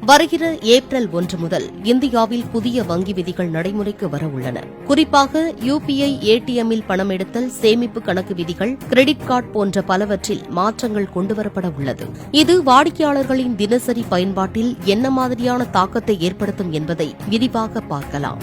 வருகிற ஏப்ரல் 1 முதல் இந்தியாவில் புதிய வங்கி விதிகள் நடைமுறைக்கு வர உள்ளன. குறிப்பாக யுபிஐ ஏடிஎம்மில் பணம் எடுத்தல், சேமிப்பு கணக்கு விதிகள், கிரெடிட் கார்டு போன்ற பலவற்றில் மாற்றங்கள் கொண்டுவரப்பட உள்ளது. இது வாடிக்கையாளர்களின் தினசரி பயன்பாட்டில் என்ன மாதிரியான தாக்கத்தை ஏற்படுத்தும் என்பதை விரிவாக பார்க்கலாம்.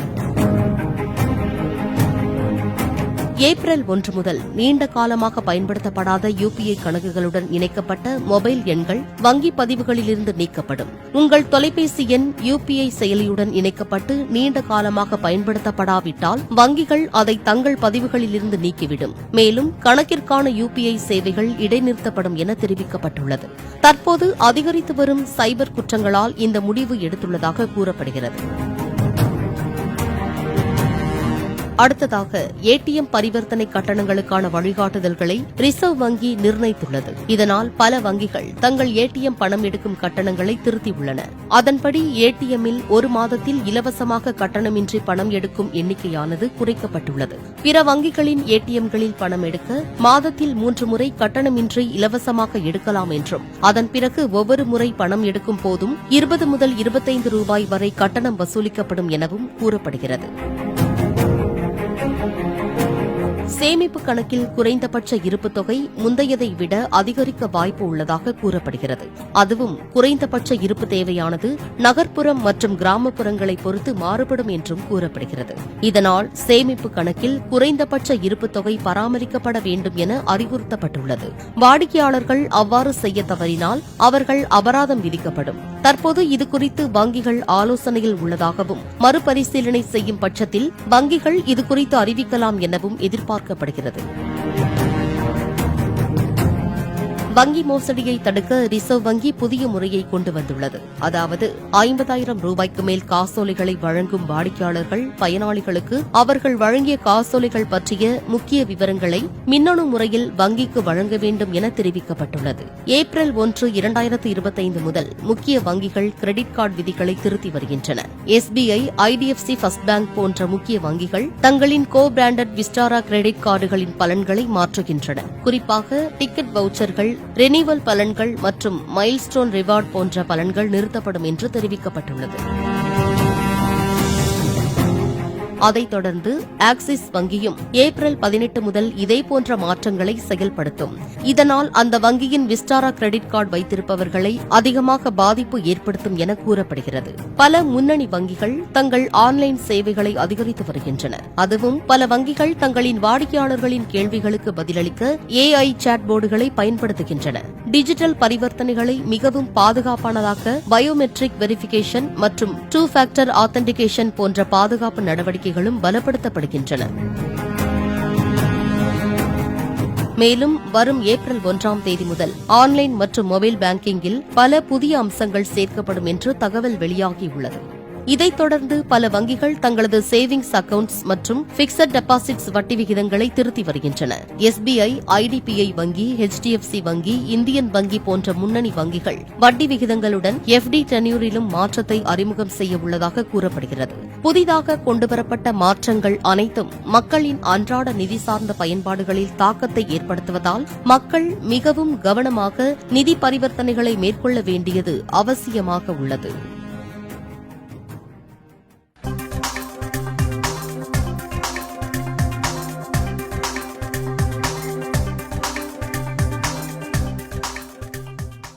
ஏப்ரல் 1 முதல் நீண்ட காலமாக பயன்படுத்தப்படாத யுபிஐ கணக்குகளுடன் இணைக்கப்பட்ட மொபைல் எண்கள் வங்கி பதிவுகளிலிருந்து நீக்கப்படும். உங்கள் தொலைபேசி எண் யுபிஐ செயலியுடன் இணைக்கப்பட்டு நீண்ட காலமாக பயன்படுத்தப்படாவிட்டால் வங்கிகள் அதை தங்கள் பதிவுகளிலிருந்து நீக்கிவிடும். மேலும் கணக்கிற்கான யுபிஐ சேவைகள் இடைநிறுத்தப்படும் என தெரிவிக்கப்பட்டுள்ளது. தற்போது அதிகரித்து வரும் சைபர் குற்றங்களால் இந்த முடிவு எடுத்துள்ளதாக கூறப்படுகிறது. அடுத்ததாக ஏடிஎம் பரிவர்த்தனை கட்டணங்களுக்கான வழிகாட்டுதல்களை ரிசர்வ் வங்கி நிர்ணயித்துள்ளது. இதனால் பல வங்கிகள் தங்கள் ஏடிஎம் பணம் எடுக்கும் கட்டணங்களை திருத்தியுள்ளன. அதன்படி ஏடிஎம்மில் ஒரு மாதத்தில் இலவசமாக கட்டணமின்றி பணம் எடுக்கும் எண்ணிக்கையானது குறைக்கப்பட்டுள்ளது. பிற வங்கிகளின் ஏடிஎம்களில் பணம் எடுக்க மாதத்தில் 3 முறை கட்டணமின்றி இலவசமாக எடுக்கலாம் என்றும், அதன் பிறகு ஒவ்வொரு முறை பணம் எடுக்கும் போதும் 20 முதல் 25 ரூபாய் வரை கட்டணம் வசூலிக்கப்படும் எனவும் கூறப்படுகிறது. சேமிப்பு கணக்கில் குறைந்தபட்ச இருப்பு தொகை முந்தையதை விட அதிகரிக்க வாய்ப்பு உள்ளதாக கூறப்படுகிறது. அதுவும் குறைந்தபட்ச இருப்பு தேவையானது நகர்ப்புறம் மற்றும் கிராமப்புறங்களை பொறுத்து மாறுபடும் என்றும் கூறப்படுகிறது. இதனால் சேமிப்பு கணக்கில் குறைந்தபட்ச இருப்பு தொகை பராமரிக்கப்பட வேண்டும் என அறிவுறுத்தப்பட்டுள்ளது. வாடிக்கையாளர்கள் அவ்வாறு செய்ய தவறினால் அவர்கள் அபராதம் விதிக்கப்படும். தற்போது இதுகுறித்து வங்கிகள் ஆலோசனையில் உள்ளதாகவும், மறுபரிசீலனை செய்யும் பட்சத்தில் வங்கிகள் இதுகுறித்து அறிவிக்கலாம் எனவும் எதிர்பார்க்கப்படுகிறது. வங்கி மோசடியை தடுக்க ரிசர்வ் வங்கி புதிய முறையை கொண்டு வந்துள்ளது. அதாவது 50,000 ரூபாய்க்கு மேல் காசோலைகளை வழங்கும் வாடிக்கையாளர்கள் பயனாளிகளுக்கு அவர்கள் வழங்கிய காசோலைகள் பற்றிய முக்கிய விவரங்களை மின்னணு முறையில் வங்கிக்கு வழங்க வேண்டும் என தெரிவிக்கப்பட்டுள்ளது. ஏப்ரல் 1, 2025 முதல் முக்கிய வங்கிகள் கிரெடிட் கார்டு விதிகளை திருத்தி வருகின்றன. எஸ்பிஐ, ஐடிஎஃப்சி ஃபர்ஸ்ட் பேங்க் போன்ற முக்கிய வங்கிகள் தங்களின் கோ பிராண்டட் விஸ்டாரா கிரெடிட் கார்டுகளின் பலன்களை மாற்றுகின்றன. குறிப்பாக டிக்கெட் வவுச்சர்கள், ரெனிவல் பலன்கள் மற்றும் மைல்ஸ்டோன் ரிவார்ட் போன்ற பலன்கள் நிறுத்தப்படும் என்று தெரிவிக்கப்பட்டுள்ளது. அதைத் தொடர்ந்து ஆக்சிஸ் வங்கியும் ஏப்ரல் 18 முதல் இதேபோன்ற மாற்றங்களை செயல்படுத்தும். இதனால் அந்த வங்கியின் விஸ்டாரா கிரெடிட் கார்டு வைத்திருப்பவர்களை அதிகமாக பாதிப்பு ஏற்படுத்தும் என கூறப்படுகிறது. பல முன்னணி வங்கிகள் தங்கள் ஆன்லைன் சேவைகளை அதிகரித்து வருகின்றன. அதுவும் பல வங்கிகள் தங்களின் வாடிக்கையாளர்களின் கேள்விகளுக்கு பதிலளிக்க AI சாட்போர்டுகளை பயன்படுத்துகின்றன. டிஜிட்டல் பரிவர்த்தனைகளை மிகவும் பாதுகாப்பானதாக்க பயோமெட்ரிக் வெரிஃபிகேஷன் மற்றும் 2 ஃபேக்டர் ஆத்தென்டிகேஷன் போன்ற பாதுகாப்பு நடவடிக்கைகளும் பலப்படுத்தப்படுகின்றன. மேலும் வரும் ஏப்ரல் 1ஆம் தேதி முதல் ஆன்லைன் மற்றும் மொபைல் பேங்கிங்கில் பல புதிய அம்சங்கள் சேர்க்கப்படும் என்று தகவல் வெளியாகியுள்ளது. இதைத் தொடர்ந்து பல வங்கிகள் தங்களது சேவிங்ஸ் அக்கவுண்ட்ஸ் மற்றும் பிக்சட் டெபாசிட்ஸ் வட்டி விகிதங்களை திருத்தி வருகின்றன. எஸ்பிஐ, ஐடிபிஐ வங்கி, HDFC வங்கி, இந்தியன் வங்கி போன்ற முன்னணி வங்கிகள் வட்டி விகிதங்களுடன் FD டென்யூரிலும் மாற்றத்தை அறிமுகம் செய்ய உள்ளதாக கூறப்படுகிறது. புதிதாக கொண்டுவரப்பட்ட மாற்றங்கள் அனைத்தும் மக்களின் அன்றாட நிதி சார்ந்த பயன்பாடுகளில் தாக்கத்தை ஏற்படுத்துவதால் மக்கள் மிகவும் கவனமாக நிதி பரிவர்த்தனைகளை மேற்கொள்ள வேண்டியது அவசியமாக உள்ளது.